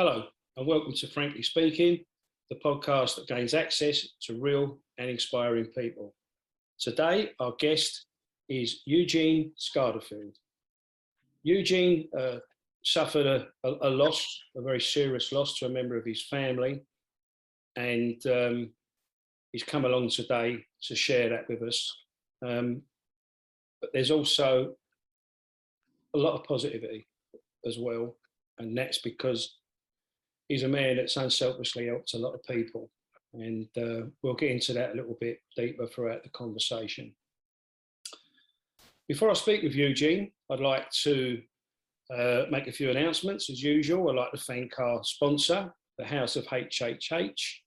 Hello, and welcome to Frankly Speaking, the podcast that gains access to real and inspiring people. Today, our guest is Eugene Scardifield. Eugene suffered a loss, a very serious loss to a member of his family, and he's come along today to share that with us. But there's also a lot of positivity as well, and that's because he's a man that's unselfishly helped a lot of people, and we'll get into that a little bit deeper throughout the conversation. Before I speak with Eugene, I'd like to make a few announcements. As usual, I'd like to thank our sponsor, the House of HHH,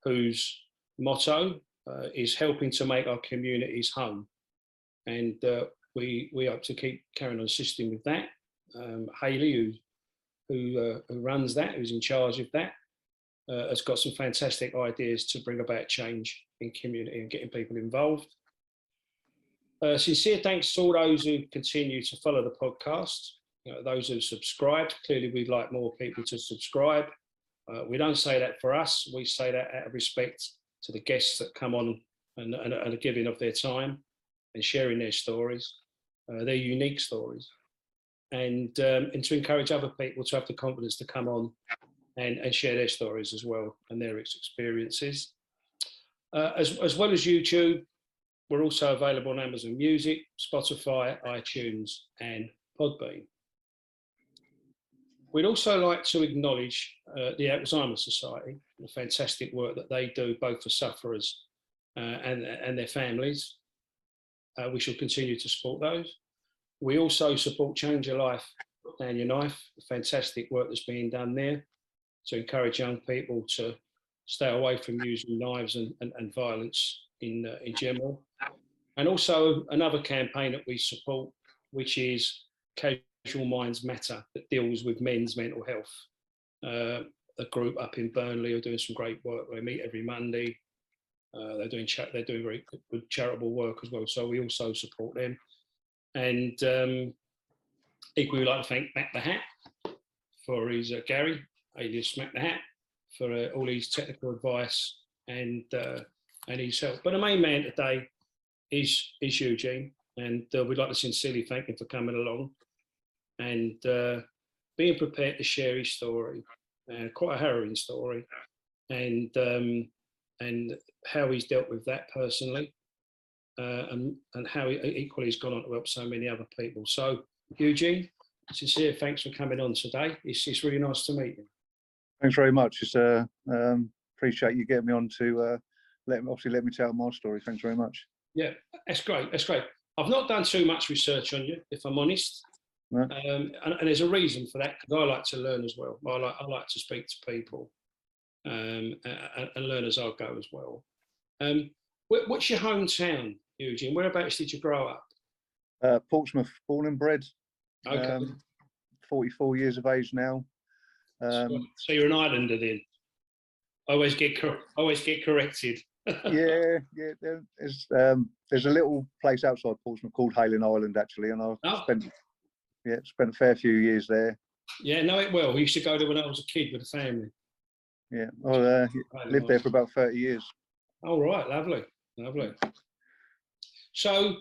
whose motto is helping to make our communities home. And we hope to keep carrying on assisting with that. Hayley, who runs that, who's in charge of that, has got some fantastic ideas to bring about change in community and getting people involved. Sincere thanks to all those who continue to follow the podcast, those who subscribed. Clearly, we'd like more people to subscribe. We don't say that for us. We say that out of respect to the guests that come on and are giving of their time and sharing their stories, their unique stories. And to encourage other people to have the confidence to come on and share their stories as well and their experiences. As well as YouTube, we're also available on Amazon Music, Spotify, iTunes, and Podbean. We'd also like to acknowledge the Alzheimer's Society, the fantastic work that they do, both for sufferers and their families. We shall continue to support those. We also support Change Your Life, Down Your Knife, the fantastic work that's being done there to encourage young people to stay away from using knives and violence in general. And also another campaign that we support, which is Casual Minds Matter, that deals with men's mental health. A group up in Burnley are doing some great work. They meet every Monday. They're doing very good charitable work as well. So we also support them. And equally, we'd like to thank Mac the Hat for his Gary, alias Mac the Hat, for all his technical advice and his help. But the main man today is Eugene, and we'd like to sincerely thank him for coming along and being prepared to share his story, quite a harrowing story, and how he's dealt with that personally. And how he equally has gone on to help so many other people. So, Eugene, sincere thanks for coming on today. It's really nice to meet you. Thanks very much. It's appreciate you getting me on to let me tell my story. Thanks very much. Yeah, that's great. That's great. I've not done too much research on you, if I'm honest. No. And there's a reason for that, because I like to learn as well. I like to speak to people and learn as I go as well. What's your hometown, Eugene? Whereabouts did you grow up? Portsmouth, born and bred. Okay. 44 years of age now. So you're an islander then? Always get corrected. yeah. There's a little place outside Portsmouth called Hayling Island, actually, and I spent a fair few years there. Yeah, know it well. We used to go there when I was a kid with the family. Yeah, I lived there for about 30 years. Oh, right, lovely. So,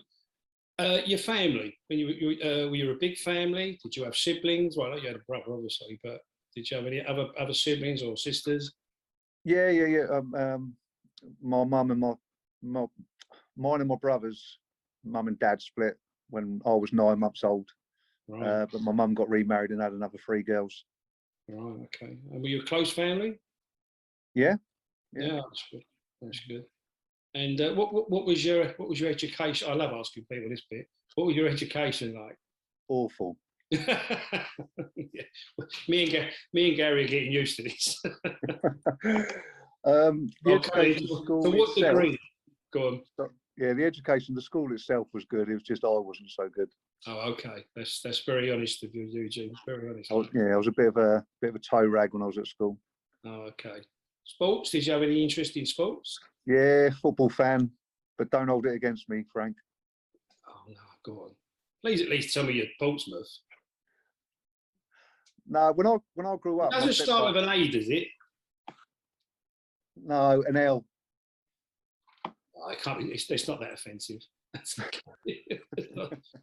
your family, when were you a big family? Did you have siblings? Well, you had a brother, obviously, but did you have any other siblings or sisters? Yeah. My mum and mine and my brother's mum and dad split when I was 9 months old. Right. But my mum got remarried and had another 3 girls. Right. Okay. And were you a close family? Yeah. Yeah, that's good. That's good. And what was your education? I love asking people this bit. What was your education like? Awful. Yeah. Me and Gary are getting used to this. The education school to what itself, degree? Go on. Yeah, the education, the school itself was good. It was just I wasn't so good. Oh, okay. That's very honest of you, Eugene. Very honest. I was a bit of a toe rag when I was at school. Oh, okay. Sports? Did you have any interest in sports? Yeah, football fan, but don't hold it against me, Frank. Oh no, go on. Please at least tell me you're Portsmouth. No, when I grew It up, my doesn't start stepfather. with an A, does it? No, an L. Oh, it can't be. It's not that offensive.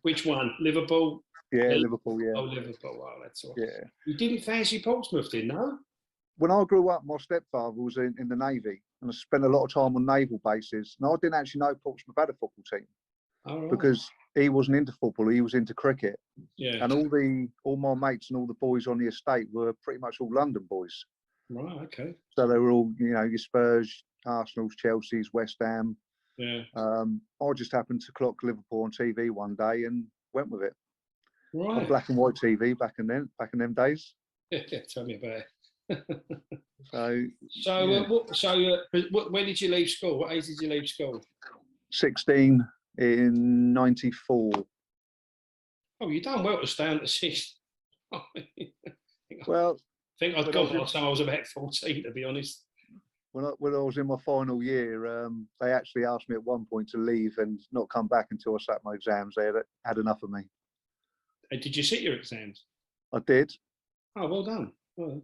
Which one? Liverpool? Yeah, Liverpool. Oh, Yeah, Liverpool. Wow, that's all. yeah. You didn't fancy Portsmouth, did no? When I grew up, my stepfather was in the Navy, and I spent a lot of time on naval bases. And I didn't actually know Portsmouth had a football team All right. because he wasn't into football; he was into cricket. Yeah. And all my mates and all the boys on the estate were pretty much all London boys. Right. Okay. So they were all, your Spurs, Arsenal's, Chelsea's, West Ham. Yeah. I just happened to clock Liverpool on TV one day and went with it. On Right. black and white TV back in them days. Yeah. Tell me about it. So When did you leave school? What age did you leave school? 16 in 94. Oh, you done well to stay under 6. Well, I think I'd gone by the time I was about 14, to be honest. when I was in my final year, they actually asked me at one point to leave and not come back until I sat my exams. They had enough of me. And did you sit your exams? I did. Oh, well done. Because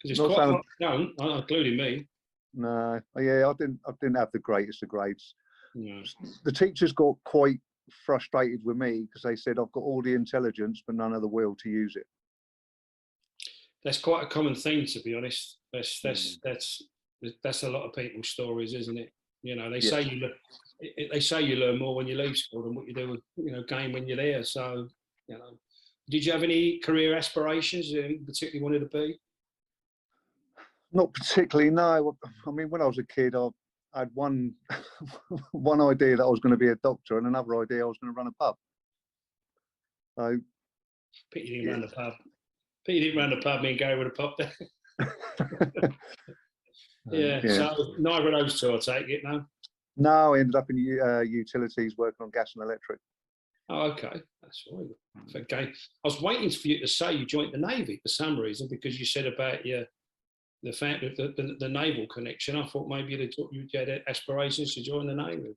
it's Not quite saying- hard done, including me. No, yeah, I didn't have the greatest of grades. No. The teachers got quite frustrated with me because they said I've got all the intelligence but none of the will to use it. That's quite a common thing, to be honest. That's a lot of people's stories, isn't it? They say you learn more when you leave school than what you do, gain when you're there. So, did you have any career aspirations you particularly wanted to be? Not particularly, no. I mean, when I was a kid, I had one one idea that I was going to be a doctor and another idea I was going to run a pub. So, Pity you didn't run the pub. Pity you didn't run the pub, me and Gary would have popped there. Yeah, so neither of those two, I take it, no? No, I ended up in utilities working on gas and electric. Oh, okay. That's all right. Okay. I was waiting for you to say you joined the Navy for some reason, because you said about the fact that the naval connection. I thought maybe you had aspirations to join the Navy.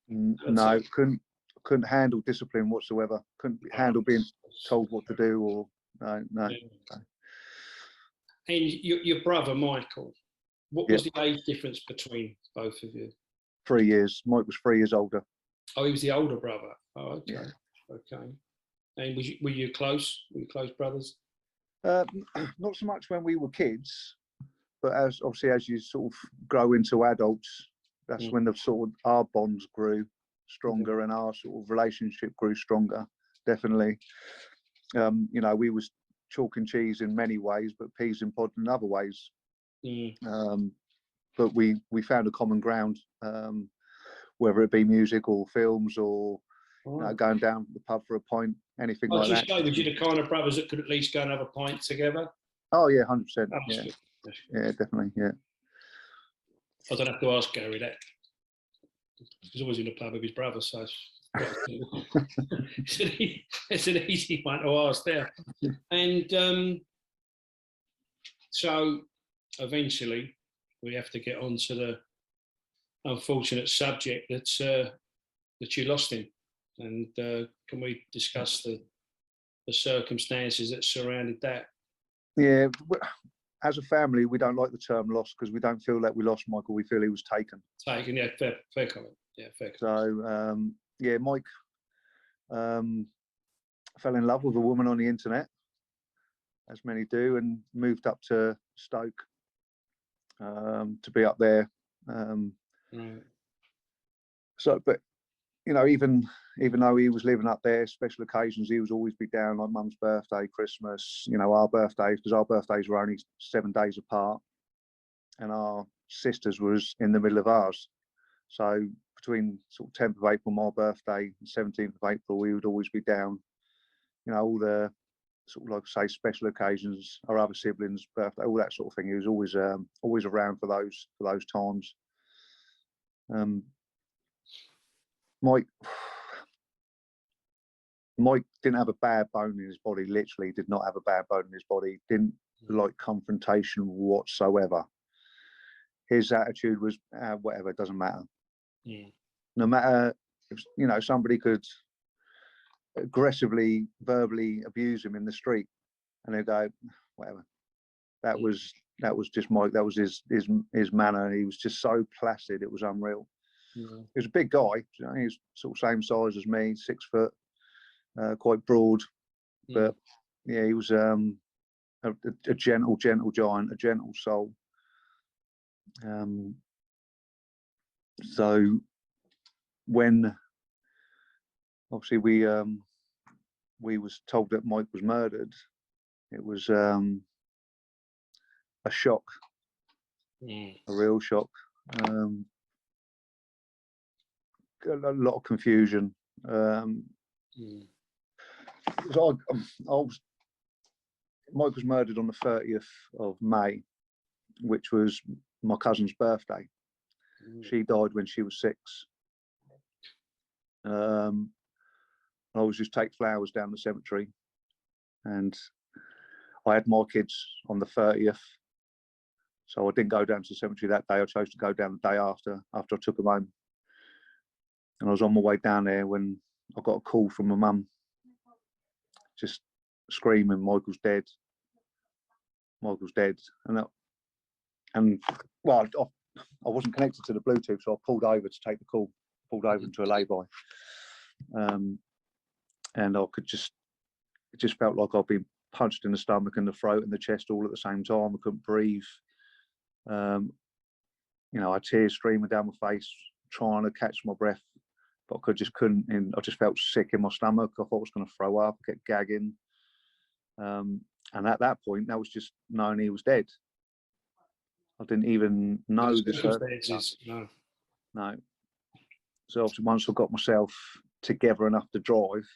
No, couldn't handle discipline whatsoever. Couldn't handle being told what to do or no. Yeah. And your brother Michael, what was the age difference between both of you? 3 years. Mike was 3 years older. Oh, he was the older brother. Oh, okay. Yeah. Okay. And were you close? Were you close brothers? Not so much when we were kids, but as you sort of grow into adults, that's when our bonds grew stronger and our sort of relationship grew stronger. Definitely. We was chalk and cheese in many ways, but peas in pod in other ways. But we found a common ground, whether it be music or films or going down the pub for a pint, anything like that. Was you the kind of brothers that could at least go and have a pint together? Oh yeah, 100%. Yeah. Yeah, definitely. Yeah. I don't have to ask Gary that. He's always in the pub with his brother, so it's an easy one to ask there. And so eventually we have to get on to the unfortunate subject that you lost him. And can we discuss the circumstances that surrounded that? Yeah, as a family, we don't like the term loss because we don't feel that we lost Michael. We feel he was taken. Taken, yeah, fair comment. Yeah, fair So, comment. Mike fell in love with a woman on the internet, as many do, and moved up to Stoke to be up there. Right. So, but even though he was living up there, special occasions he was always be down, like Mum's birthday, Christmas, our birthdays, because our birthdays were only 7 days apart, and our sisters was in the middle of ours. So between sort of 10th of April, my birthday, and 17th of April, we would always be down. All the sort of, like I say, special occasions, our other siblings' birthday, all that sort of thing. He was always around for those times. Mike didn't have a bad bone in his body. Literally, did not have a bad bone in his body. Didn't like confrontation whatsoever. His attitude was whatever, it doesn't matter. No matter if somebody could aggressively, verbally abuse him in the street, and they go, whatever. That was just Mike. That was his manner. He was just so placid. It was unreal. Yeah. He was a big guy. You know, he was sort of same size as me, 6 foot, quite broad. But yeah, he was a gentle giant, a gentle soul. So when obviously we was told that Mike was murdered, it was a shock, a real shock. A lot of confusion. Mike was murdered on the 30th of May, which was my cousin's birthday. She died when she was 6. I always just take flowers down the cemetery, and I had my kids on the 30th, so I didn't go down to the cemetery that day. I chose to go down the day after I took them home. And I was on my way down there when I got a call from my mum, just screaming, "Michael's dead! Michael's dead!" And well, I wasn't connected to the Bluetooth, so I pulled over to take the call. Pulled over into a lay-by, and I could it just felt like I'd been punched in the stomach and the throat and the chest all at the same time. I couldn't breathe. You know, I had tears streaming down my face, trying to catch my breath, but I just couldn't. And I just felt sick in my stomach. I thought I was going to throw up. I kept gagging. And at that point, that was just knowing he was dead. I didn't even know the circumstances. No. So obviously, once I got myself together enough to drive,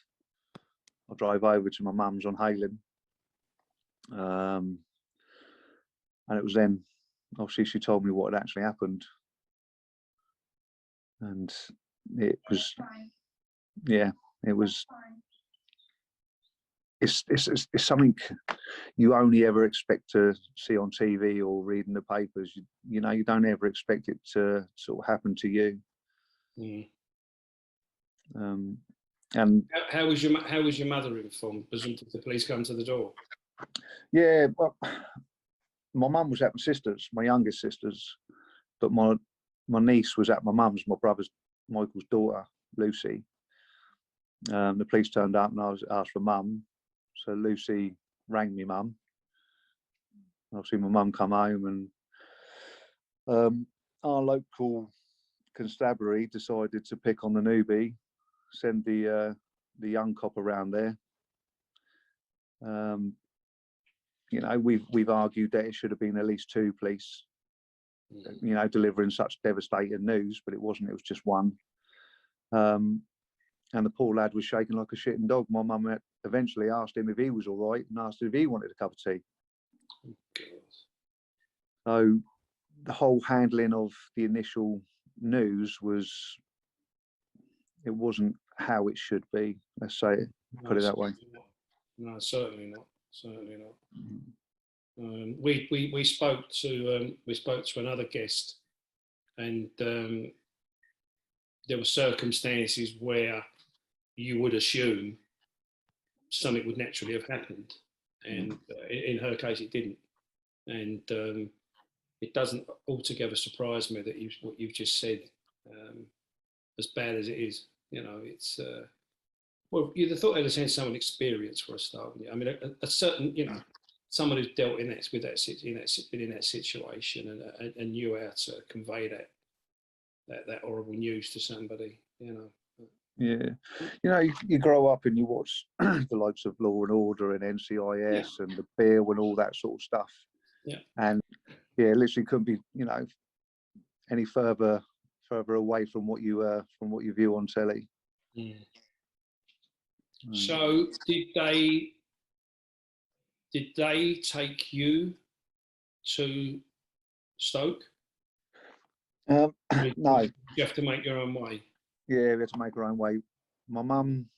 I drove over to my mum's on Haylen. And it was then, obviously, she told me what had actually happened. And it was, yeah, it was, it's something you only ever expect to see on TV or read in the papers. You know, you don't ever expect it to sort of happen to you. And how was your mother informed? Did the police come to the door? Yeah, well, my mum was at my sister's, my youngest sister's, but my niece was at my mum's, my brother's, Michael's daughter, Lucy. The police turned up and I was asked for mum, so Lucy rang me mum. Obviously, my mum come home, and our local constabulary decided to pick on the newbie, send the young cop around there. You know, we've argued that it should have been at least 2 police, you know, delivering such devastating news, but it wasn't. It was just one. And the poor lad was shaking like a shitting dog. My mum eventually asked him if he was all right and asked if he wanted a cup of tea. So the whole handling of the initial news it wasn't how it should be. Let's say it, put it that way. No, certainly not. Certainly not. We spoke to another guest, and there were circumstances where you would assume something would naturally have happened, and in her case, it didn't. And it doesn't altogether surprise me that what you've just said, as bad as it is. You know, it's well, you'd have thought they'd have sent someone experienced for a start. I mean, a certain, you know, someone who's dealt in that been in that situation and knew how to convey that horrible news to somebody. You know. Yeah, you know, you grow up and you watch the likes of Law and Order and NCIS and the Bill and all that sort of stuff. Yeah. And yeah, literally couldn't be, you know, any further away from what you view on telly. Yeah. So did they take you to Stoke? No. You have to make your own way. Yeah, we had to make our own way. My mum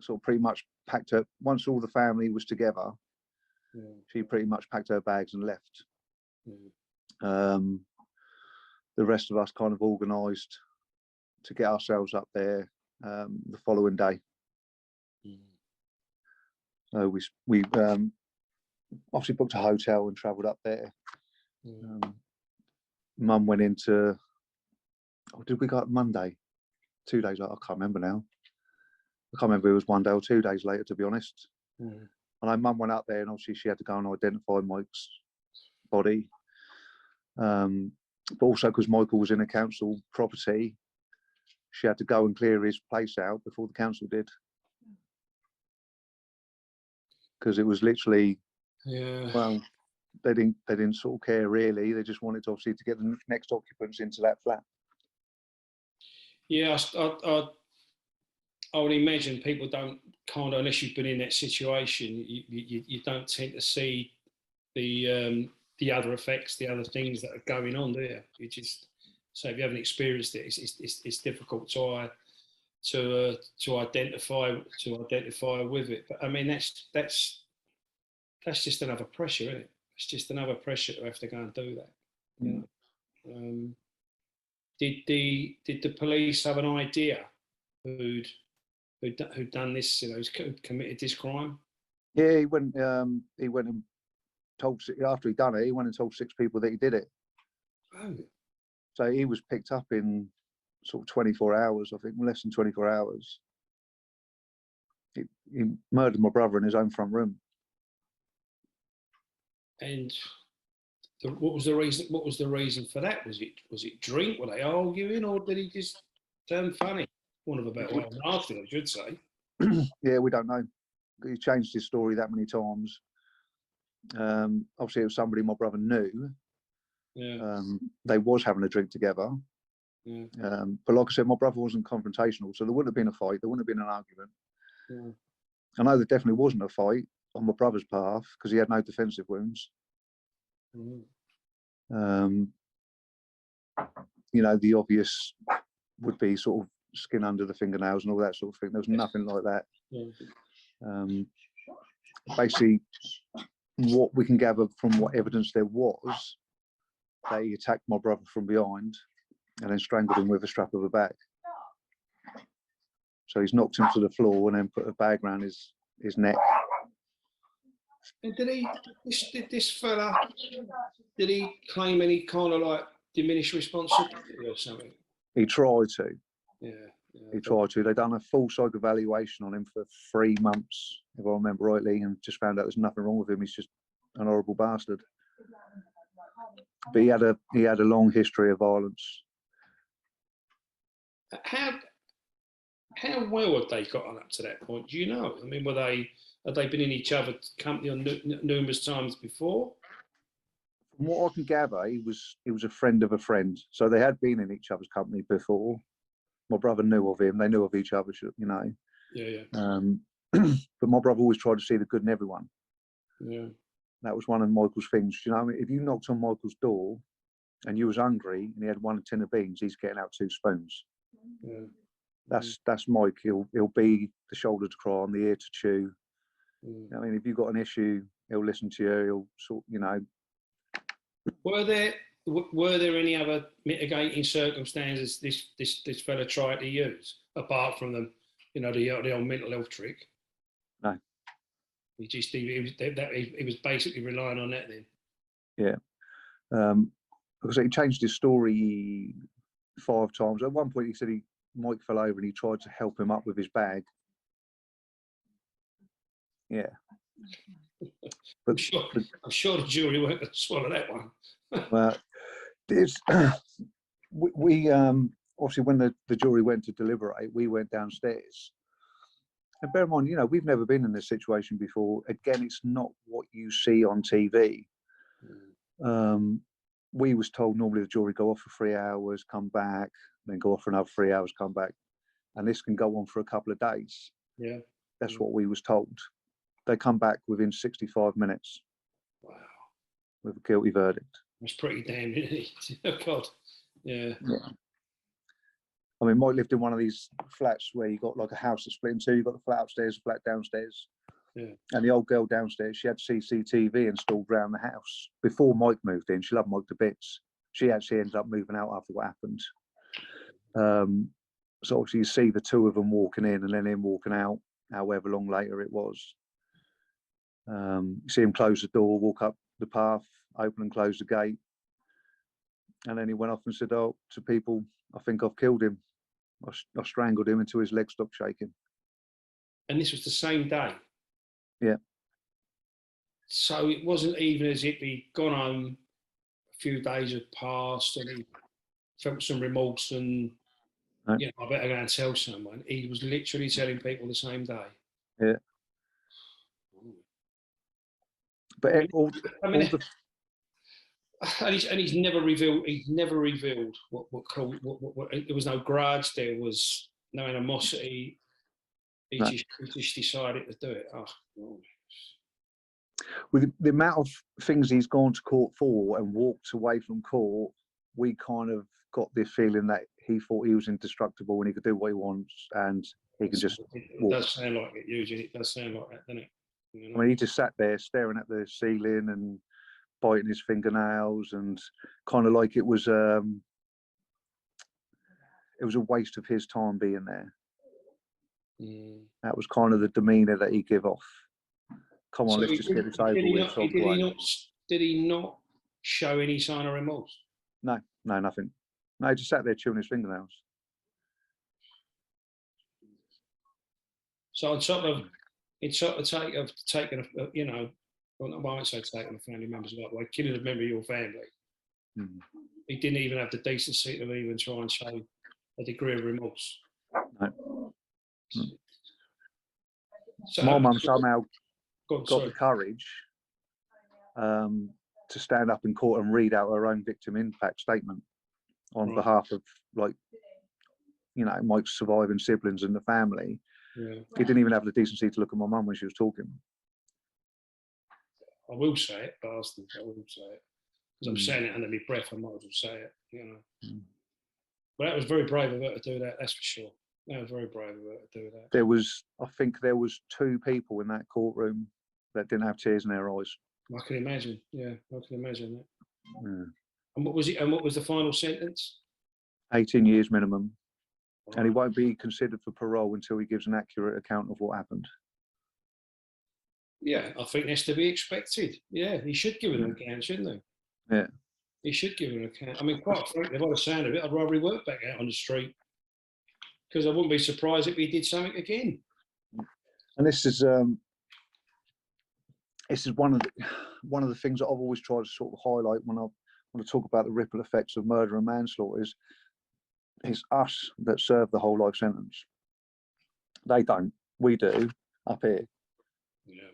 sort of pretty much packed her, once all the family was together, she pretty much packed her bags and left. The rest of us kind of organised to get ourselves up there the following day. So we obviously booked a hotel and travelled up there. Mum went into, did we go up Monday? 2 days later, I can't remember now. I can't remember if it was 1 day or 2 days later, to be honest. I know Mum went up there and obviously she had to go and identify Mike's body. But also because Michael was in a council property, she had to go and clear his place out before the council did. Because it was literally, well, they didn't sort of care really. They just wanted to obviously to get the next occupants into that flat. Yeah, I would imagine people don't kind of, unless you've been in that situation, you don't tend to see the other effects, the other things that are going on there. You just, so if you haven't experienced it, it's difficult to identify with it. But I mean, that's just another pressure, isn't it? It's just another pressure to have to go and do that. You know? Did the police have an idea who'd done this? You know, who's committed this crime? Yeah, he went and told, after he'd done it, he went and told 6 people that he did it. Oh. So he was picked up in sort of 24 hours, I think, less than 24 hours. He murdered my brother in his own front room. And what was the reason? What was the reason for that? Was it drink? Were they arguing, or did he just turn funny? One of a better way of asking, I should say. Yeah, we don't know. He changed his story that many times. Obviously, it was somebody my brother knew. Yeah. They was having a drink together. Yeah. But like I said, my brother wasn't confrontational, so there wouldn't have been a fight. There wouldn't have been an argument. Yeah. I know there definitely wasn't a fight on my brother's behalf because he had no defensive wounds. You know, the obvious would be sort of skin under the fingernails and all that sort of thing. There was nothing like that. Yeah. Basically, what we can gather from what evidence there was, that he attacked my brother from behind and then strangled him with a strap of a bag. So he's knocked him to the floor and then put a bag around his neck. And did this fella, did he claim any kind of like diminished responsibility or something? He tried to. Yeah. He tried to. They'd done a full psych evaluation on him for 3 months, if I remember rightly, and just found out there's nothing wrong with him. He's just an horrible bastard. But he had a long history of violence. How well had they gotten up to that point? Do you know? I mean, had they been in each other's company on numerous times before? From what I can gather, he was a friend of a friend. So they had been in each other's company before. My brother knew of him. They knew of each other, you know. Yeah. But my brother always tried to see the good in everyone. Yeah. That was one of Michael's things. You know, if you knocked on Michael's door and you was hungry and he had 1 tin of beans, he's getting out 2 spoons. Yeah. That's Mike. He'll be the shoulder to cry on, the ear to chew. I mean, if you've got an issue, he'll listen to you. He'll sort, you know. Were there any other mitigating circumstances this fella tried to use apart from the old mental health trick? No. He was basically relying on that then. Yeah. Because he changed his story 5 times. At one point, he said Mike fell over and he tried to help him up with his bag. Yeah. But I'm sure the jury weren't going to swallow that one. Well, we obviously when the jury went to deliberate, we went downstairs. And bear in mind, you know, we've never been in this situation before. Again, it's not what you see on TV. We was told normally the jury go off for 3 hours, come back, then go off for another 3 hours, come back. And this can go on for a couple of days. Yeah. That's what we was told. They come back within 65 minutes. Wow. With a guilty verdict. That's pretty damn, isn't it? Oh, God. Yeah. I mean, Mike lived in one of these flats where you got like a house that's split in 2. You've got the flat upstairs, the flat downstairs. Yeah. And the old girl downstairs, she had CCTV installed around the house. Before Mike moved in, she loved Mike to bits. She actually ended up moving out after what happened. So obviously you see the 2 of them walking in and then him walking out, however long later it was. You see him close the door, walk up the path, open and close the gate. And then he went off and said, "Oh, to people, I think I've killed him. I strangled him until his legs stopped shaking." And this was the same day? Yeah. So it wasn't even as if he'd gone home, a few days had passed and he felt some remorse and, No. you know, I better go and tell someone. He was literally telling people the same day. Yeah. But he's never revealed. He's never revealed what there was no grudge. There was no animosity. He just decided to do it. Oh. With the amount of things he's gone to court for and walked away from court, we kind of got this feeling that he thought he was indestructible and he could do what he wants and he could just walk. It does sound like it, Eugene. It does sound like that, doesn't it? You know? I mean, he just sat there staring at the ceiling and biting his fingernails, and kind of like it was a waste of his time being there. That was kind of the demeanour that he gave off. Come on, let's just get this over with. Did he not show any sign of remorse? No, nothing. No, he just sat there chewing his fingernails. So on top of taking a, you know, well, I won't say taking a family member's life, like killing a member of your family. He didn't even have the decency to even try and show a degree of remorse. No. So my mum somehow got the courage to stand up in court and read out her own victim impact statement on behalf of, like, you know, my surviving siblings and the family. Yeah. He didn't even have the decency to look at my mum when she was talking. I will say it, bastard. I will say it. Because I'm saying it under my breath, I might as well say it, you know. But that was very brave of her to do that, that's for sure. That was very brave of her to do that. I think there was 2 people in that courtroom that didn't have tears in their eyes. I can imagine, yeah, I can imagine that. Yeah. And what was the final sentence? 18 years minimum. And he won't be considered for parole until he gives an accurate account of what happened. Yeah, I think that's to be expected. Yeah, he should give an account, shouldn't he? Yeah. He should give an account. I mean, quite frankly, by the sound of it, I'd rather he worked back out on the street, because I wouldn't be surprised if he did something again. And this is one of the things that I've always tried to sort of highlight when I want to talk about the ripple effects of murder and manslaughter is it's us that serve the whole life sentence. They don't. We do up here. Yeah.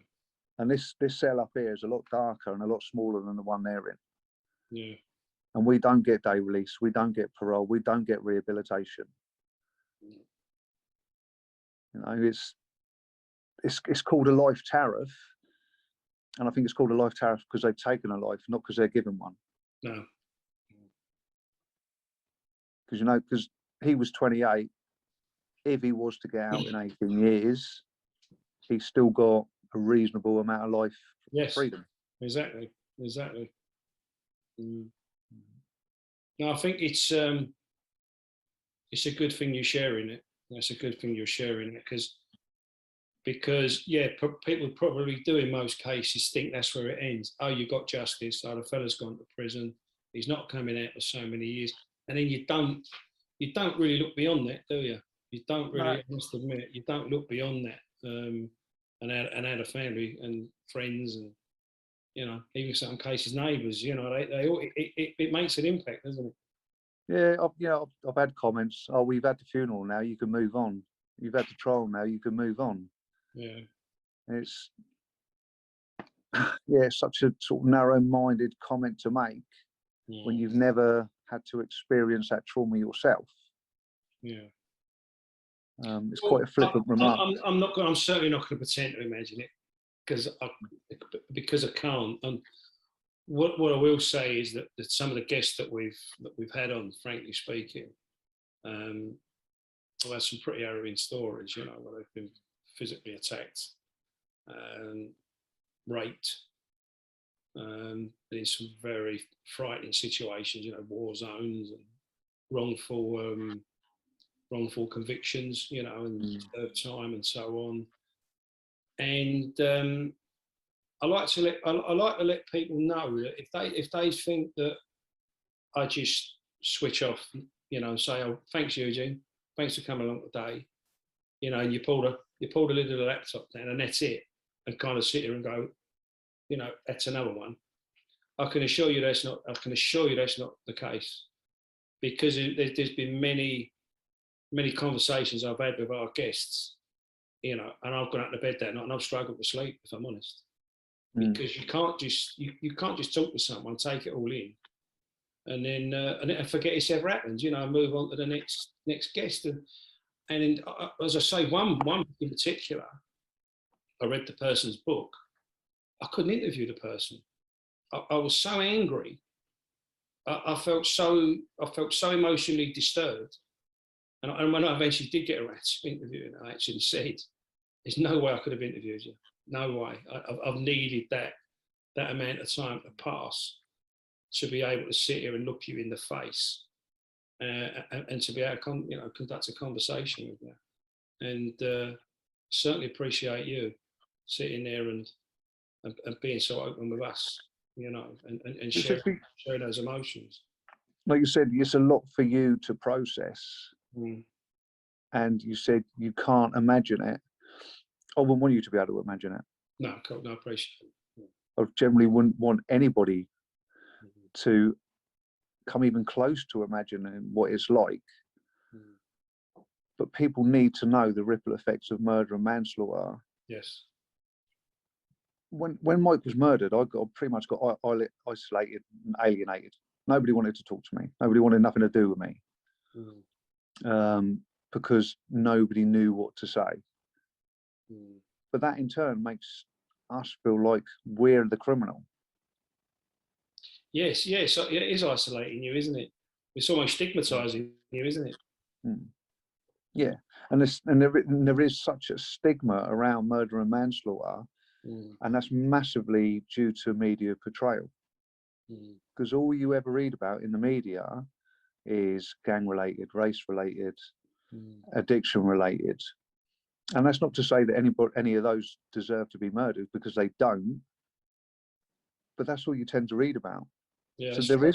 And this cell up here is a lot darker and a lot smaller than the one they're in. Yeah. And we don't get day release. We don't get parole. We don't get rehabilitation. You know, it's called a life tariff. And I think it's called a life tariff because they've taken a life, not because they're given one. No. Because, you know, because he was 28. If he was to get out in 18 years, he's still got a reasonable amount of life freedom. Exactly. No, I think it's a good thing you're sharing it. That's a good thing you're sharing it, because yeah, people probably do in most cases think that's where it ends. Oh, you got justice. Oh, the fella's gone to prison. He's not coming out for so many years, and then you don't really look beyond that, do you? You don't really. I must admit, you don't look beyond that, and out of family and friends, and you know, even in some cases neighbours. You know, it makes an impact, doesn't it? Yeah, I've had comments. Oh, we've had the funeral now. You can move on. You've had the trial now. You can move on. Yeah. It's such a sort of narrow-minded comment to make when you've never had to experience that trauma yourself. Yeah. It's quite a flippant remark. I'm certainly not going to pretend to imagine it because I can't. And what I will say is that some of the guests that we've had on, frankly speaking, have had some pretty harrowing stories. You know, where they've been physically attacked, raped, in some very frightening situations. You know, war zones and wrongful convictions, you know, and served time and so on. And I like to let people know that if they think that I just switch off, you know, say, oh, thanks, Eugene, thanks for coming along today, you know, and you pull the lid of the laptop down and that's it, and kind of sit here and go, you know, that's another one. I can assure you that's not the case, because there's been many conversations I've had with our guests, you know, and I've gone out to bed that night and I've struggled to sleep, if I'm honest, because you can't just talk to someone, take it all in, and then forget it's ever happened, you know, move on to the next guest. And as I say, one in particular, I read the person's book. I couldn't interview the person. I was so angry. I felt so emotionally disturbed. And when I eventually did get around to interviewing, I actually said, "There's no way I could have interviewed you. No way. I've needed that amount of time to pass to be able to sit here and look you in the face, and to be able to conduct a conversation with you. And certainly appreciate you sitting there and being so open with us, you know, and sharing those emotions." Like you said, it's a lot for you to process. And you said you can't imagine it. I wouldn't want you to be able to imagine it. No, I appreciate it. I generally wouldn't want anybody to come even close to imagining what it's like. But people need to know the ripple effects of murder and manslaughter. Yes. When Mike was murdered, I pretty much got isolated and alienated. Nobody wanted to talk to me. Nobody wanted nothing to do with me. Because nobody knew what to say. But that in turn makes us feel like we're the criminal. Yes, it is isolating you, isn't it? It's almost stigmatizing you, isn't it? Yeah, and there is such a stigma around murder and manslaughter, and that's massively due to media portrayal. Because all you ever read about in the media is gang-related, race-related, addiction-related. And that's not to say that any of those deserve to be murdered, because they don't. But that's all you tend to read about. Yeah, so there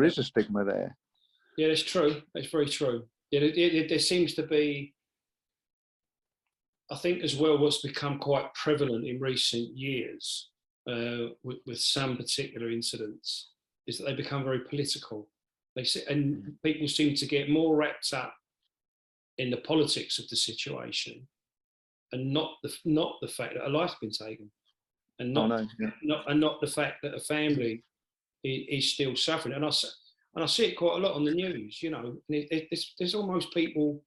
is a stigma there. Yeah, that's true. That's very true. Yeah, there seems to be, I think as well, what's become quite prevalent in recent years with some particular incidents is that they become very political. And people seem to get more wrapped up in the politics of the situation, and not the fact that a life's been taken, and not the fact that a family is still suffering. And I see it quite a lot on the news. You know, there's almost people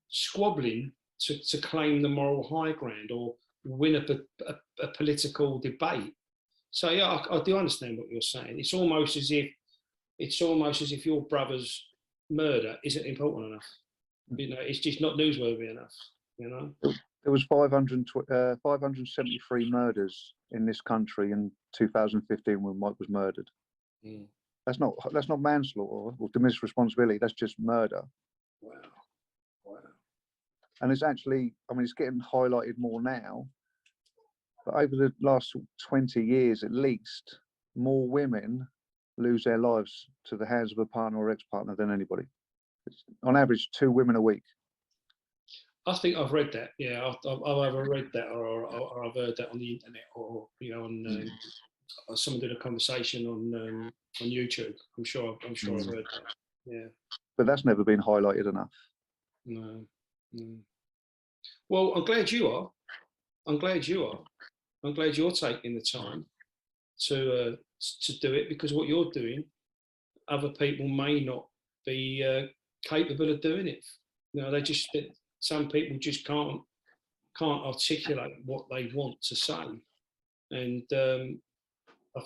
squabbling to claim the moral high ground or win a political debate. So yeah, I do understand what you're saying. It's almost as if your brother's murder isn't important enough. You know, it's just not newsworthy enough. You know, there was 573 murders in this country in 2015 when Mike was murdered. That's not manslaughter or diminished responsibility. That's just murder. Wow. And it's actually, I mean, it's getting highlighted more now. But over the last 20 years, at least, more women lose their lives to the hands of a partner or ex-partner than anybody. It's, on average, 2 women a week. I think I've read that. Yeah, I've either read that or I've heard that on the internet, or you know, on someone did a conversation on YouTube. I'm sure I've heard that. Yeah. But that's never been highlighted enough. No. Well, I'm glad you are. I'm glad you're taking the time to do it, because what you're doing, other people may not be capable of doing it. You know, some people just can't articulate what they want to say, and I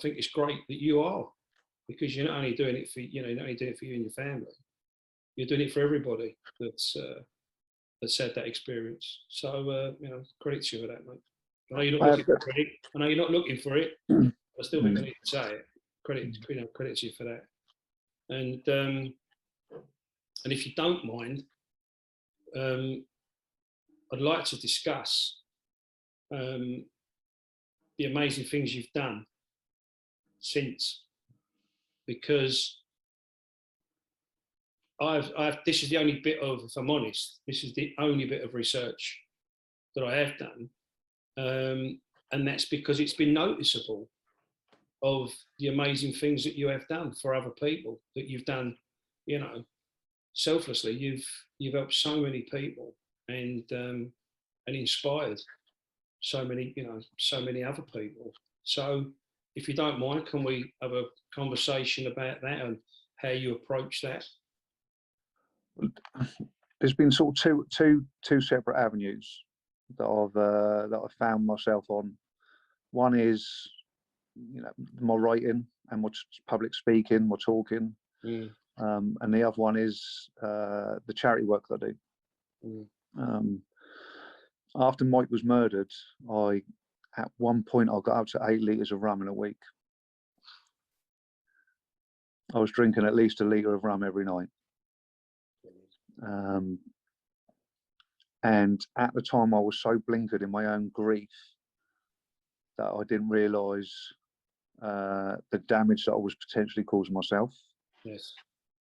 think it's great that you are, because you're not only doing it for you and your family, you're doing it for everybody that's had that experience. So credit to you for that, mate. I know you're not looking for credit. I know you're not looking for it. I still think I need to say it. Credit to you for that. And if you don't mind, I'd like to discuss the the amazing things you've done since, because this is the only bit of, if I'm honest, this is the only bit of research that I have done. And that's because it's been noticeable of the amazing things that you have done for other people, that you've done, you know, selflessly. You've helped so many people and inspired so many, you know, so many other people. So if you don't mind, can we have a conversation about that and how you approach that? There's been sort of two separate avenues that I've found myself on. One is, you know, my writing and my public speaking, my talking, and the other one is the charity work that I do. After Mike was murdered, at one point I got up to 8 litres of rum in a week. I was drinking at least a litre of rum every night. And at the time I was so blinkered in my own grief that I didn't realise the damage that I was potentially causing myself. Yes.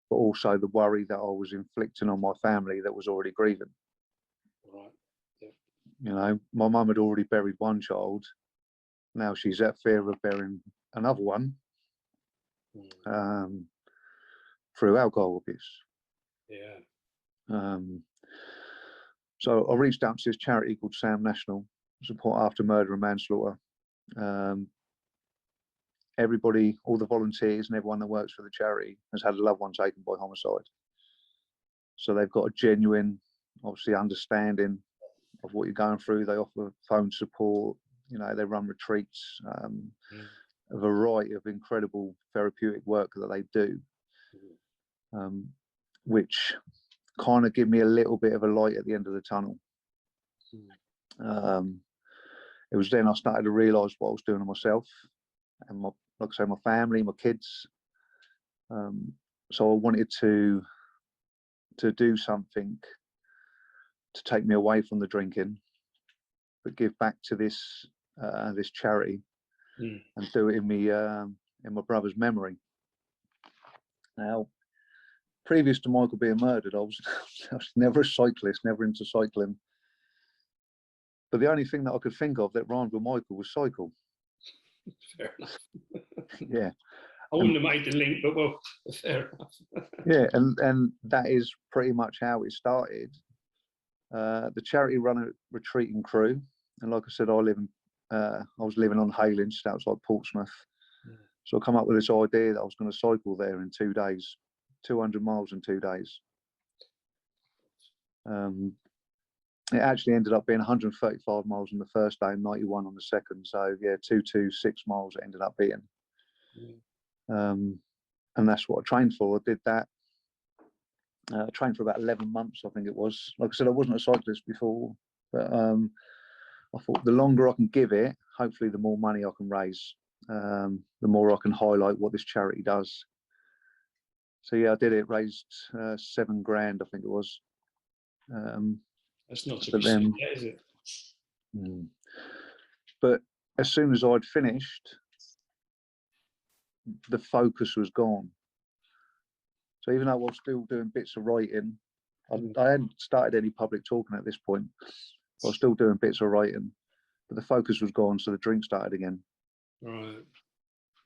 But also the worry that I was inflicting on my family that was already grieving. Right. Yeah. You know, my mum had already buried one child. Now she's at fear of burying another one through alcohol abuse. Yeah. So I reached out to this charity called SAMM National, Support After Murder and Manslaughter. Everybody, all the volunteers and everyone that works for the charity has had a loved one taken by homicide. So they've got a genuine, obviously, understanding of what you're going through. They offer phone support, you know, they run retreats, a variety of incredible therapeutic work that they do, which kind of give me a little bit of a light at the end of the tunnel. It was then I started to realise what I was doing to myself and my, like I say, my family, my kids. So I wanted to do something to take me away from the drinking, but give back to this this charity and do it in my brother's memory. Now, previous to Michael being murdered, I was never a cyclist, never into cycling. But the only thing that I could think of that rhymed with Michael was cycle. Fair enough. Yeah. I wouldn't have made the link, but well, fair enough. Yeah, and that is pretty much how it started. The charity run a retreat in Crewe, and like I said, I was living on Hayling, just outside Portsmouth. So I come up with this idea that I was going to cycle there in 2 days, 200 miles in 2 days. It actually ended up being 135 miles on the first day and 91 on the second. So yeah, 226 miles it ended up being. And that's what I trained for. I did that. I trained for about 11 months, I think it was. Like I said, I wasn't a cyclist before, but I thought the longer I can give it, hopefully the more money I can raise, the more I can highlight what this charity does. So yeah, I did it, raised 7 grand, I think it was. That's not to be seen, is it? But as soon as I'd finished, the focus was gone. So even though I was still doing bits of writing, I hadn't started any public talking at this point. I was still doing bits of writing, but the focus was gone, so the drink started again. Right.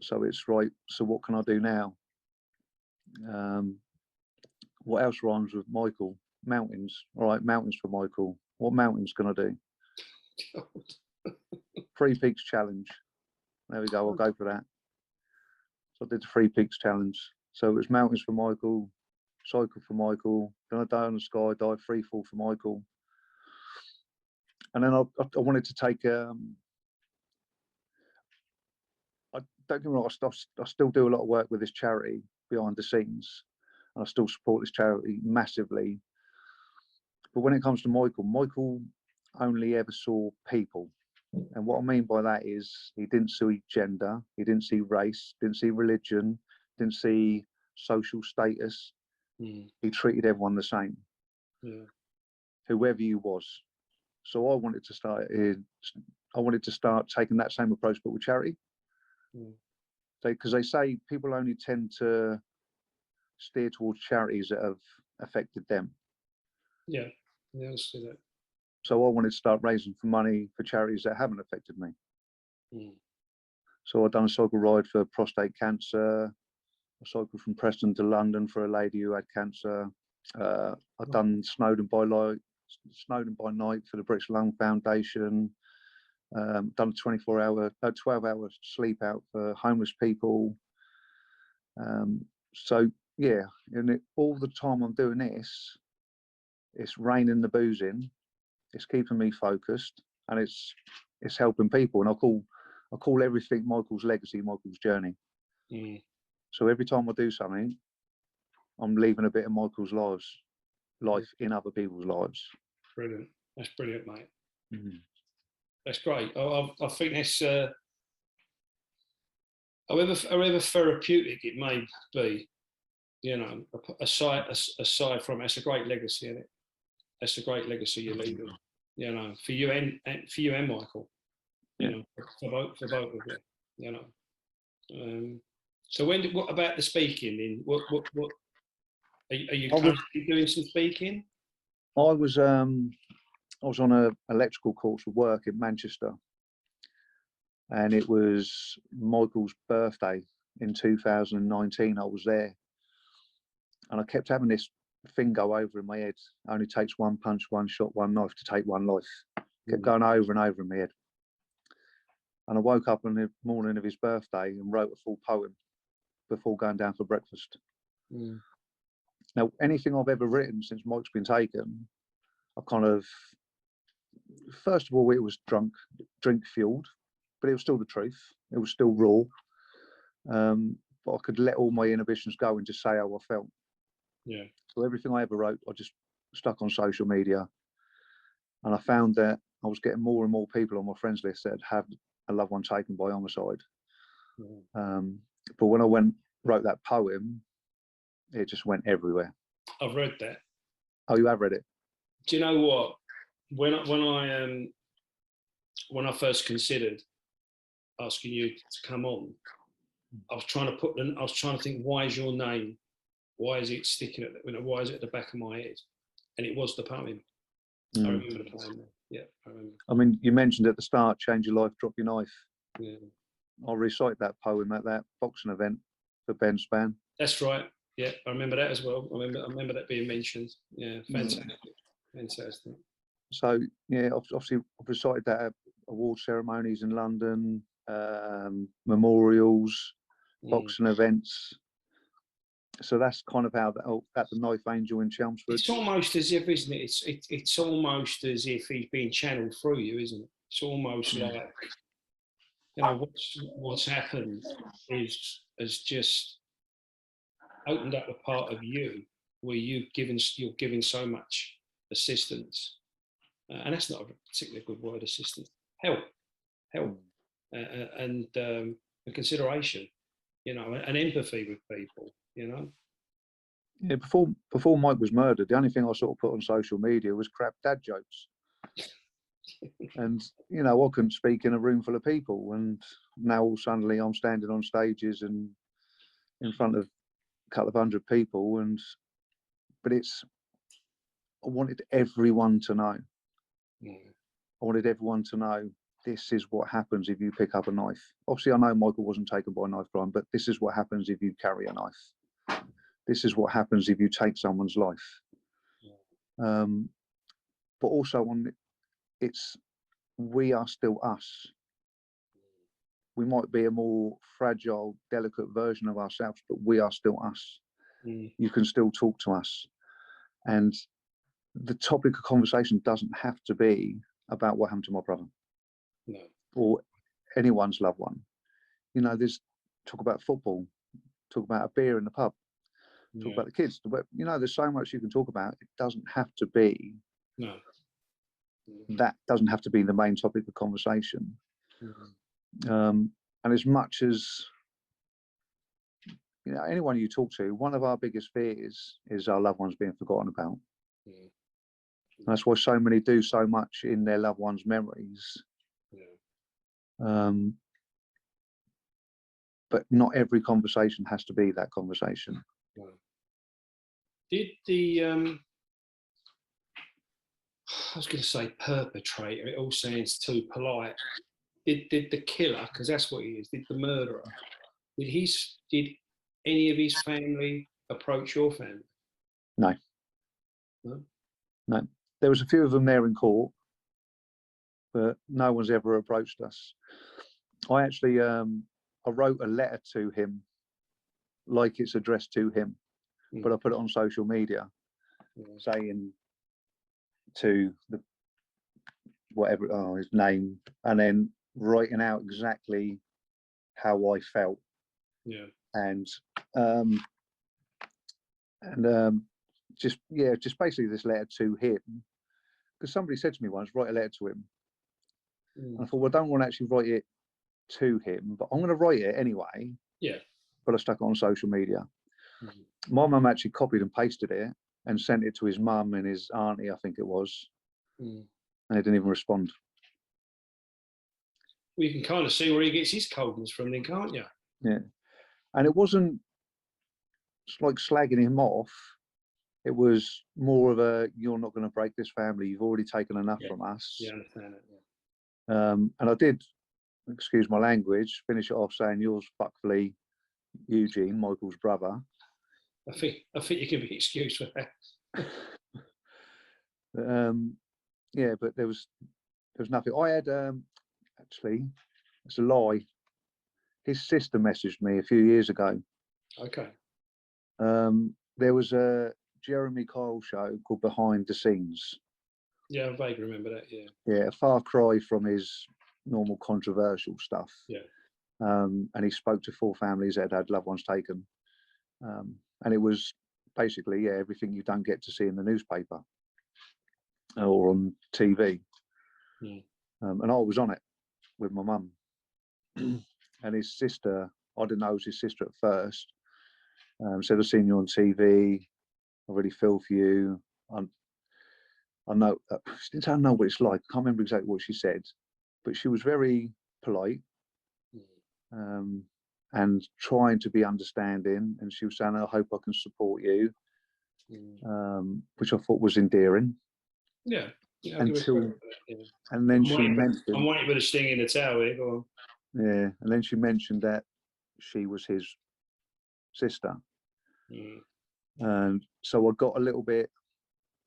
So it's right, so what can I do now? What else rhymes with Michael? Mountains. All right, mountains for Michael. What mountains can I do? 3 Peaks Challenge. There we go, I'll go for that. So I did the 3 Peaks Challenge. So it was mountains for Michael, cycle for Michael, then I die on the sky, dive free fall for Michael. And then I wanted to take, don't get me wrong, I still do a lot of work with this charity behind the scenes, and I still support this charity massively. But when it comes to Michael only ever saw people. And what I mean by that is he didn't see gender, he didn't see race, didn't see religion, didn't see social status. He treated everyone the same, whoever you was. So I wanted to start taking that same approach, but with charity. Because they say people only tend to steer towards charities that have affected them. Yeah, I see that. So I wanted to start raising for money for charities that haven't affected me. So I've done a cycle ride for prostate cancer. I cycled from Preston to London for a lady who had cancer. I've done Snowdon by night for the British Lung Foundation. Done a 12-hour sleep out for homeless people. So yeah, and all the time I'm doing this, it's reining the booze in, it's keeping me focused, and it's helping people. And I call everything Michael's legacy, Michael's journey. So every time I do something, I'm leaving a bit of Michael's life in other people's lives. Brilliant. That's brilliant, mate. That's great. I think that's however therapeutic it may be, you know, aside from, that's a great legacy, isn't it? That's a great legacy you're leaving, you know, for you and Michael, you know, for both of you, you know. So what about the speaking? In what are you currently doing some speaking? I was on an electrical course for work in Manchester, and it was Michael's birthday in 2019. I was there, and I kept having this thing go over in my head. It only takes one punch, one shot, one knife to take one life. Kept going over and over in my head. And I woke up on the morning of his birthday and wrote a full poem before going down for breakfast. Now, anything I've ever written since Mike's been taken, I kind of, first of all, it was drink fueled, but it was still the truth. It was still raw. But I could let all my inhibitions go and just say how I felt. Yeah. So everything I ever wrote, I just stuck on social media. And I found that I was getting more and more people on my friends list that had a loved one taken by homicide. But when I wrote that poem, it just went everywhere. I've read that. Oh, you have read it? Do you know what? When I first considered asking you to come on, I was trying to think, why is your name? Why is it sticking at why is it at the back of my head? And it was the poem. I remember the poem. Yeah, I remember. I mean, you mentioned at the start, change your life, drop your knife. Yeah. I'll recite that poem at that boxing event for Ben Spann. That's right. Yeah, I remember that as well. I remember that being mentioned. Yeah, fantastic. Fantastic. So yeah, obviously I've recited that at award ceremonies in London, memorials, boxing events. So that's kind of how at the Knife Angel in Chelmsford. It's almost as if, isn't it? It's almost as if he's being channeled through you, isn't it? It's almost like, you know, what's happened has just opened up a part of you where you're giving so much assistance, and that's not a particularly good word, assistance, help, and consideration, you know, and empathy with people, you know. Yeah, before Mike was murdered, the only thing I sort of put on social media was crap dad jokes. And, you know, I couldn't speak in a room full of people. And now suddenly I'm standing on stages and in front of a couple of hundred people. But I wanted everyone to know. I wanted everyone to know this is what happens if you pick up a knife. Obviously, I know Michael wasn't taken by a knife crime, but this is what happens if you carry a knife. This is what happens if you take someone's life. But also, we are still us. We might be a more fragile, delicate version of ourselves, but we are still us. You can still talk to us. And the topic of conversation doesn't have to be about what happened to my brother. No. Or anyone's loved one. You know, there's talk about football, talk about a beer in the pub, talk about the kids. You know, there's so much you can talk about. It doesn't have to be. No. That doesn't have to be the main topic of conversation. And as much as, you know, anyone you talk to, one of our biggest fears is our loved ones being forgotten about. That's why so many do so much in their loved ones' memories. Yeah. But not every conversation has to be that conversation. No. Did the I was going to say perpetrator, it all sounds too polite. Did the killer, because that's what he is, did the murderer, did any of his family approach your family? No. No? No. There was a few of them there in court, but no one's ever approached us. I actually, I wrote a letter to him, like it's addressed to him, but I put it on social media, saying to the whatever his name, and then writing out exactly how I felt. Yeah. And just basically this letter to him, because somebody said to me once, write a letter to him. And I thought, well, I don't want to actually write it to him, but I'm going to write it anyway. Yeah. But I stuck it on social media. My mum actually copied and pasted it and sent it to his mum and his auntie, I think it was, and they didn't even respond. Well, you can kind of see where he gets his coldness from, then, can't you? Yeah, and it wasn't like slagging him off. It was more of a, you're not going to break this family. You've already taken enough from us. Yeah, I understand that. Yeah. And I did, excuse my language, finish it off saying, yours fuckfully, Eugene, Michael's brother. I think you can be excused for that. Yeah, but there was nothing. I had actually, it's a lie. His sister messaged me a few years ago. Okay. There was a Jeremy Kyle show called Behind the Scenes. Yeah, I vaguely remember that. Yeah. Yeah, a far cry from his normal controversial stuff. Yeah. And he spoke to 4 families that had loved ones taken. And it was basically, yeah, everything you don't get to see in the newspaper or on TV. And I was on it with my mum. And his sister, I didn't know it was his sister at first, said, I've seen you on TV. I really feel for you. I know, she didn't say I know what it's like. I can't remember exactly what she said, but she was very polite and trying to be understanding. And she was saying, I hope I can support you, which I thought was endearing. Yeah. And then she mentioned, I'm wanting with a sting in the tail here. Go on. Yeah, and then she mentioned that she was his sister. And so I got a little bit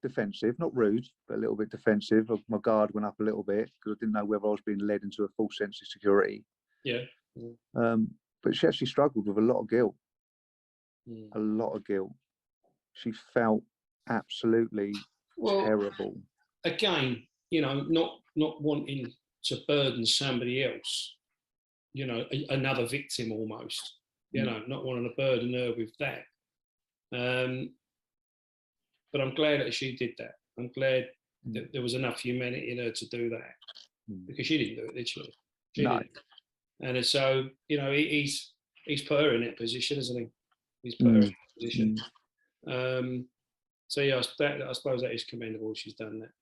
defensive, not rude, but a little bit defensive. My guard went up a little bit because I didn't know whether I was being led into a false sense of security. Yeah. But she actually struggled with a lot of guilt. A lot of guilt. She felt absolutely terrible. Again, not wanting to burden somebody else, another victim almost, not wanting to burden her with that. But I'm glad that she did that. I'm glad that there was enough humanity in her to do that, because she didn't do it, did she? She No. didn't. And so, he's put her in that position, isn't he? He's put her in that position. So yeah, I suppose that is commendable. She's done that.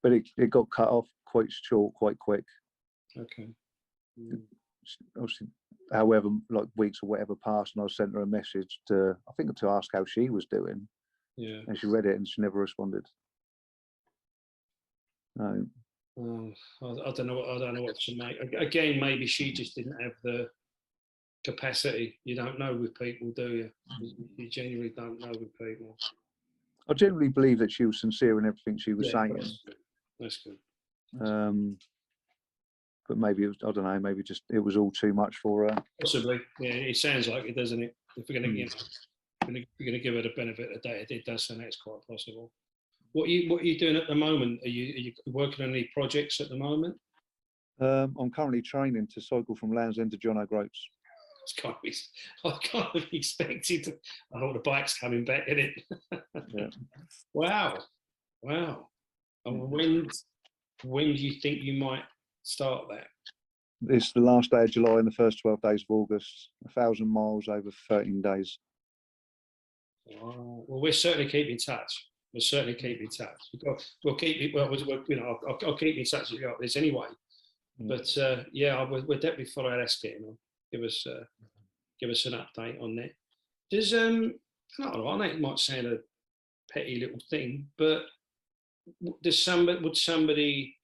But it got cut off quite short, quite quick. Okay. Obviously, however, like weeks or whatever passed, and I sent her a message to ask how she was doing. Yeah. And she read it and she never responded. No. I don't know what to make. Again, maybe she just didn't have the capacity. You don't know with people, do you? You genuinely don't know with people. I generally believe that she was sincere in everything she was saying. That's good. But maybe it was, I don't know, maybe just it was all too much for her. Possibly. Yeah, it sounds like it, doesn't it? If we're going to give her the benefit of the doubt, it does sound it's quite possible. What are you doing at the moment? Are you working on any projects at the moment? I'm currently training to cycle from Land's End to John O'Groats. I can't have expected. I hope the bike's coming back, isn't it? Yeah. Wow. And when do you think you might start that? It's the last day of July and the first 12 days of August. 1,000 miles over 13 days. Wow. Well, we'll certainly keep in touch. We'll certainly keep in touch. We'll keep it. Well, you know, I'll keep in touch with you about this anyway. But yeah, we'll definitely follow how that's getting on. Give us an update on that. Does I don't know. I know it might sound a petty little thing, but would somebody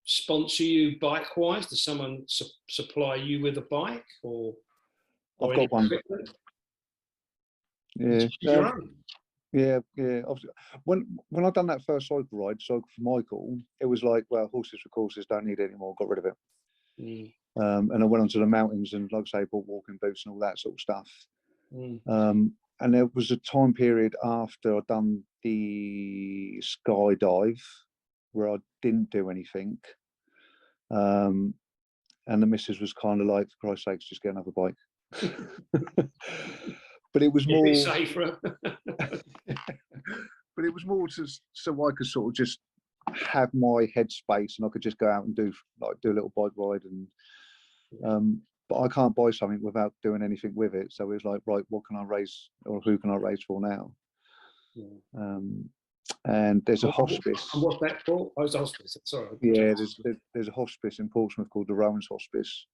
sponsor you bike-wise? Does someone supply you with a bike or I've got one. Equipment? Yeah. Your own? Yeah. Obviously, when I done that first cycle ride, cycle for Michael, it was like, well, horses for courses, don't need it anymore, got rid of it. And I went onto the mountains and, like I say, bought walking boots and all that sort of stuff. And there was a time period after I'd done the skydive where I didn't do anything. And the missus was kind of like, for Christ's sakes, just get another bike. But it was more safer. But it was more so I could sort of just have my headspace and I could just go out and do a little bike ride. And but I can't buy something without doing anything with it. So it was like, right, what can I raise, or who can I raise for now? And there's a hospice. And what's that for? Oh, it's a hospice. Sorry. Yeah, there's a hospice in Portsmouth called the Rowans Hospice.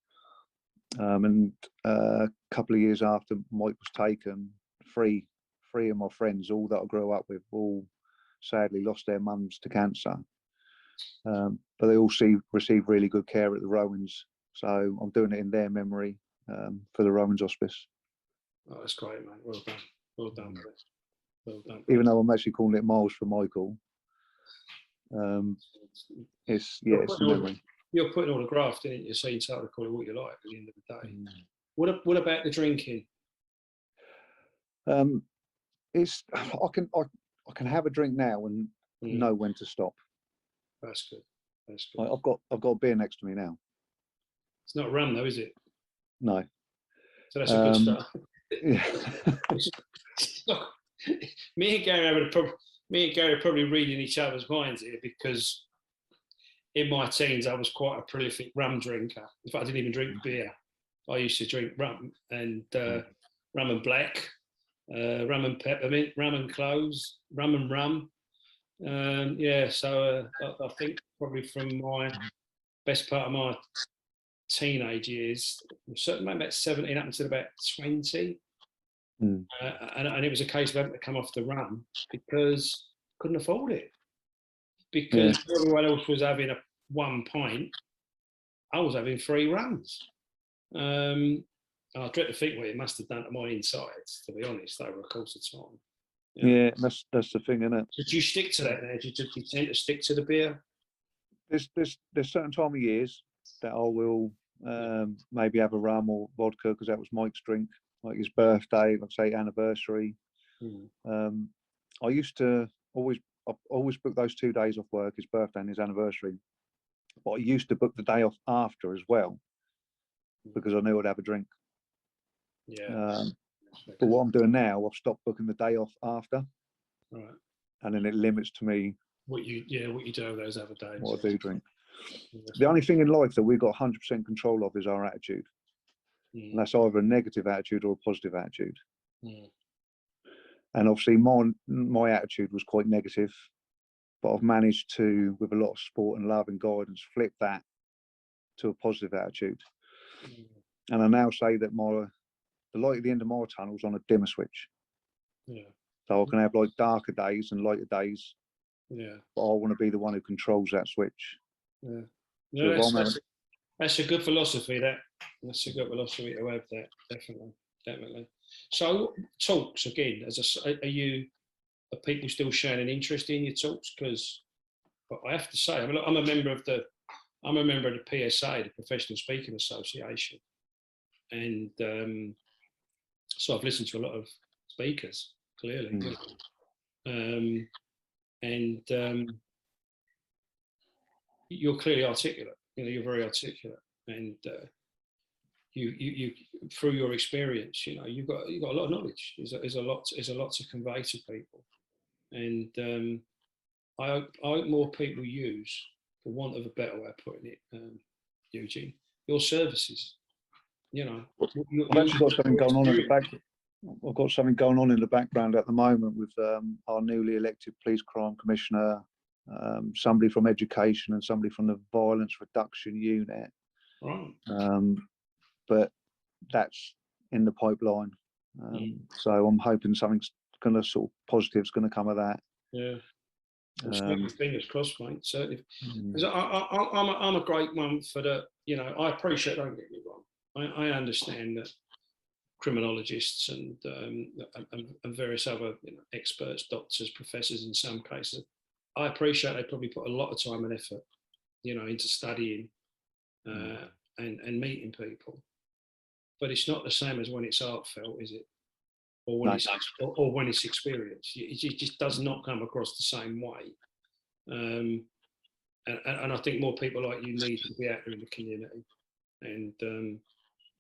And a couple of years after Mike was taken, three of my friends, all that I grew up with, all sadly lost their mums to cancer. But they all received really good care at the Rowans. So I'm doing it in their memory for the Rowans Hospice. Oh, that's great, mate. Well done. Well done, Chris. Well done. Even though I'm actually calling it Miles for Michael. It's a memory. You're putting all the graft in it, so you can call it what you like at the end of the day. What about the drinking? It's I can have a drink now and know when to stop. That's good. That's good. I've got a beer next to me now. It's not rum though, is it? No. So that's a good start. Yeah. Me and Gary are probably reading each other's minds here, because in my teens I was quite a prolific rum drinker. In fact, I didn't even drink beer. I used to drink rum and rum and black, rum and peppermint, rum and cloves, rum and rum. Yeah, so I think probably from my best part of my teenage years, certainly about 17 up until about 20. And it was a case of having to come off the rum because I couldn't afford it. Because everyone else was having one pint, I was having 3 rums. I dread to think what it must have done to my insides, to be honest, over a course of time. Yeah, that's the thing, isn't it? Did you stick to that now? Did you tend to stick to the beer? There's certain time of years that I will maybe have a rum or vodka, because that was Mike's drink, like his birthday, let's say anniversary. I used to always book those 2 days off work, his birthday and his anniversary. But I used to book the day off after as well, because I knew I'd have a drink. But what I'm doing now, I've stopped booking the day off after. Right. And then it limits to me what you do those other days. What I do drink. The only thing in life that we've got 100% control of is our attitude. And that's either a negative attitude or a positive attitude. And obviously my attitude was quite negative, but I've managed to, with a lot of support and love and guidance, flip that to a positive attitude. And I now say that the light at the end of my tunnel is on a dimmer switch. So I can have like darker days and lighter days. But I want to be the one who controls that switch. That's a good philosophy. That's a good philosophy to have. That definitely. So talks again. Are people still showing an interest in your talks? Because I have to say, I'm a member of the PSA, the Professional Speaking Association, and so I've listened to a lot of speakers. Clearly, you're clearly articulate. You're very articulate, and you through your experience, you've got a lot of knowledge. There's a lot to convey to people, and I hope more people use, for want of a better way of putting it, Eugene, your services. I've actually got something going on in the background. I've got something going on in the background at the moment with our newly elected police crime commissioner, somebody from education and somebody from the violence reduction unit. Right. But that's in the pipeline. So I'm hoping something's going to positive's going to come of that. Yeah. Fingers crossed, mate. Certainly. Because I'm a great one for the, I appreciate, don't get me wrong. I understand that criminologists and various other experts, doctors, professors in some cases, I appreciate they probably put a lot of time and effort, into studying and meeting people. But it's not the same as when it's heartfelt, is it? Or when it's experienced. It just does not come across the same way. And I think more people like you need to be out there in the community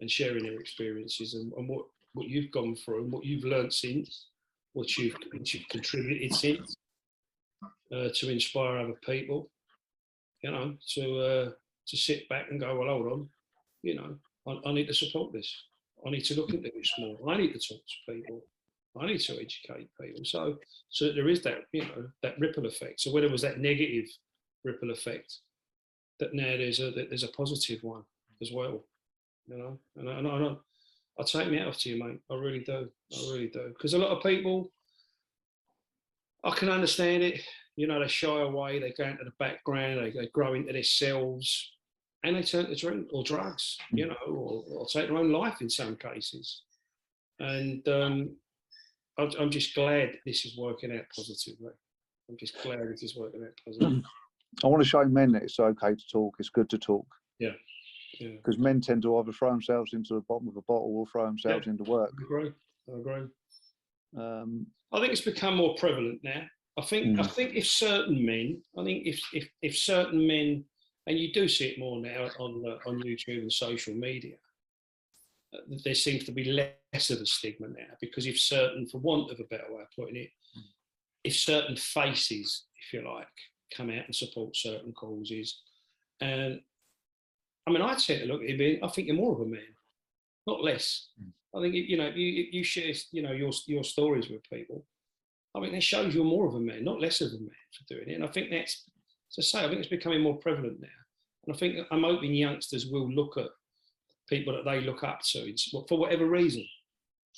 and sharing their experiences and what you've gone through and what you've learned since, what you've contributed since, to inspire other people, to sit back and go, well, hold on, I need to support this. I need to look into this more. I need to talk to people. I need to educate people. So there is that, that ripple effect. So where there was that negative ripple effect, that now there's a positive one as well, And I take me out to you, mate. I really do. I really do. Because a lot of people, I can understand it. They shy away. They go into the background. They grow into themselves. And they turn to drink or drugs, or take their own life in some cases. And I'm just glad this is working out positively. I'm just glad this is working out positively. I want to show men that it's okay to talk. It's good to talk. Yeah. Because men tend to either throw themselves into the bottom of a bottle or throw themselves into work. I agree. I think it's become more prevalent now. I think if certain men, if certain men, and you do see it more now on YouTube and social media, there seems to be less of a stigma now, because if certain, for want of a better way of putting it, if certain faces, if you like, come out and support certain causes, and I tend to look at it, I think you're more of a man, not less. I think you share your stories with people. I think that shows you're more of a man, not less of a man for doing it. And I think that's, as I say, I think it's becoming more prevalent now. And I think I'm hoping youngsters will look at people that they look up to for whatever reason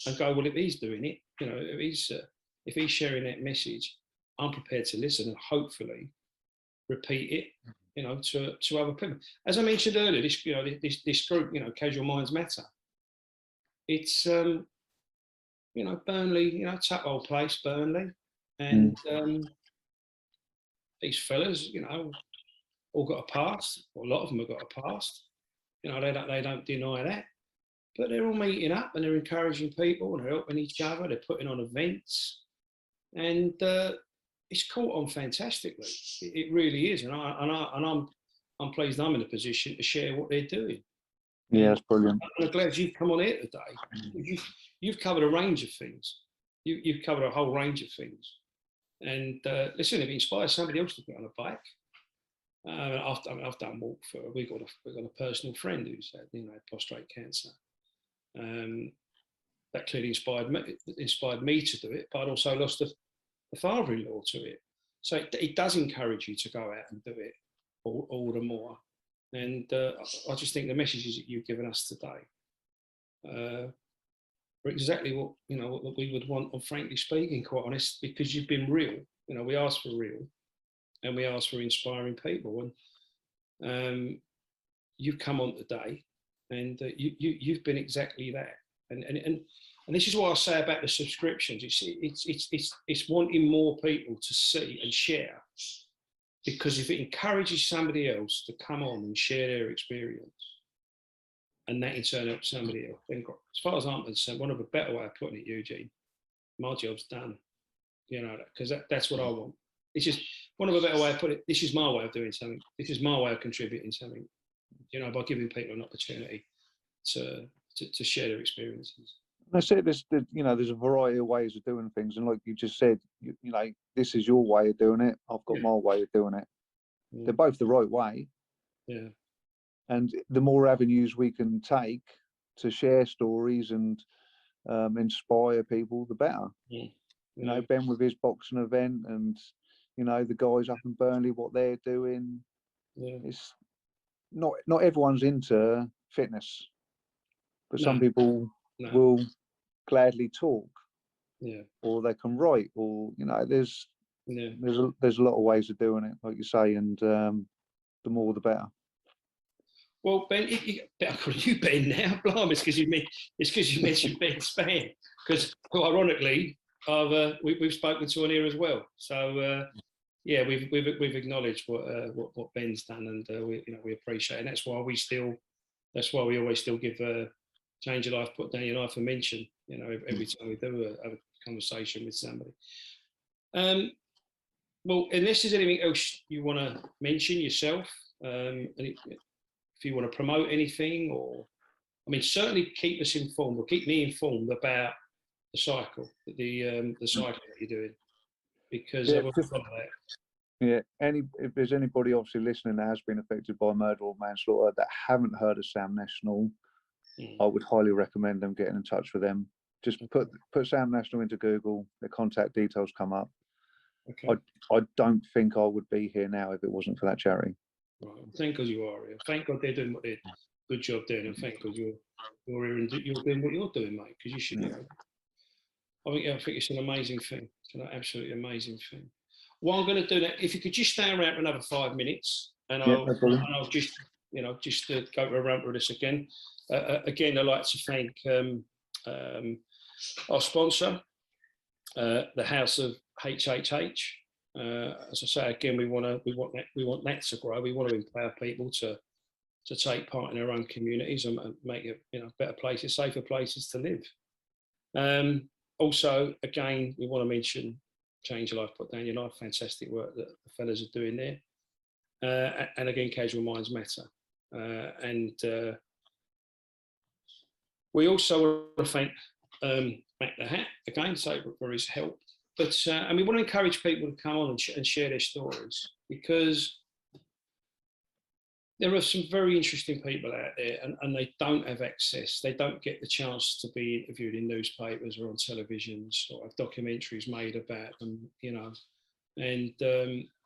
and go, well, if he's doing it, if he's sharing that message, I'm prepared to listen and hopefully repeat it, to other people. As I mentioned earlier, this group, Casual Minds Matter. It's Burnley, tough old place, Burnley, and these fellas, all got a past, or a lot of them have got a past. They don't deny that, but they're all meeting up and they're encouraging people and they're helping each other. They're putting on events, and it's caught on fantastically. It really is, and I'm pleased I'm in a position to share what they're doing. Yeah, it's brilliant. I'm glad you've come on here today. You've covered a range of things. You've covered a whole range of things, and listen, if it inspires somebody else to get on a bike. I've done walk for. We've got a personal friend who's had prostate cancer. That clearly inspired me to do it, but I'd also lost a father-in-law to it. So it does encourage you to go out and do it all the more. And I just think the messages that you've given us today are exactly what we would want. And frankly speaking, quite honest, because you've been real. We asked for real. And we ask for inspiring people, and you've come on today, and you've been exactly that. And this is what I say about the subscriptions. It's wanting more people to see and share, because if it encourages somebody else to come on and share their experience, and that in turn helps somebody else, then as far as I'm concerned, one of a better way of putting it, Eugene, my job's done. Because that's what I want. It's just one of a better way of putting it. This is my way of doing something. This is my way of contributing something. By giving people an opportunity to share their experiences. That's it. There's a variety of ways of doing things, and like you just said, this is your way of doing it. I've got my way of doing it. Yeah. They're both the right way. Yeah. And the more avenues we can take to share stories and inspire people, the better. Yeah. You know, Ben with his boxing event, and you know, the guys up in Burnley, what they're doing. Yeah. It's not everyone's into fitness, but some people will gladly talk, or they can write, or you know, there's a lot of ways of doing it, like you say, and the more the better. Well, Ben, I call you Ben now, blimey, it's because you mentioned Ben Spann, because ironically, we've spoken to on here as well. So yeah, we've acknowledged what Ben's done, and we appreciate it. And that's why we always still give Change Your Life, Put Down Your Life a mention. You know, every time we do have a conversation with somebody. Well, unless there's anything else you want to mention yourself, if you want to promote anything, or I mean, certainly keep us informed, or keep me informed about the cycle, the cycle that you're doing, because I will follow that. Yeah, if there's anybody obviously listening that has been affected by murder or manslaughter that haven't heard of SAMM National, I would highly recommend them getting in touch with them. Just put SAMM National into Google, their contact details come up. Okay. I don't think I would be here now if it wasn't for that charity. Right. Thank God you are here. Thank God they're doing what they're good job doing, and thank God you're here and you're doing what you're doing, mate. Because you should. You know, I think it's an amazing thing. It's an absolutely amazing thing. What I'm going to do now, if you could just stay around for another 5 minutes, and I'll just go around with this again. Again, I'd like to thank our sponsor, the House of HHH. As I say again, we want that to grow. We want to empower people to take part in their own communities and make it, better places, safer places to live. Also, again, we want to mention Change Your Life, Put Down Your Life. Fantastic work that the fellas are doing there. And again, Casual Minds Matter. And we also want to thank Mac the Hat again, for his help. But and we want to encourage people to come on and share their stories, because there are some very interesting people out there, and they don't have access. They don't get the chance to be interviewed in newspapers or on televisions, or have documentaries made about them, And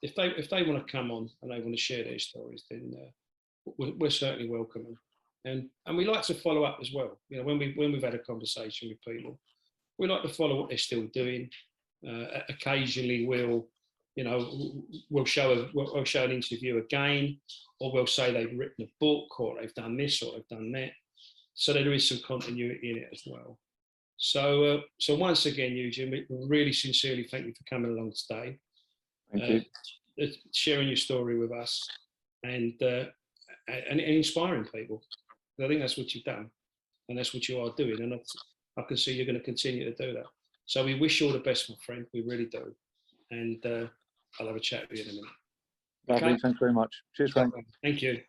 if they want to come on and they want to share their stories, then we're certainly welcome. And we like to follow up as well. When we've had a conversation with people, we like to follow what they're still doing. Occasionally, we'll show an interview again, or we'll say they've written a book, or they've done this, or they've done that. So there is some continuity in it as well. So once again, Eugene, we really sincerely thank you for coming along today. Thank you. Sharing your story with us, and inspiring people. I think that's what you've done, and that's what you are doing, and I can see you're going to continue to do that. So we wish you all the best, my friend. We really do. And I'll have a chat with you in a minute. Lovely. Okay? Thanks very much. Cheers, Frank. Thank you.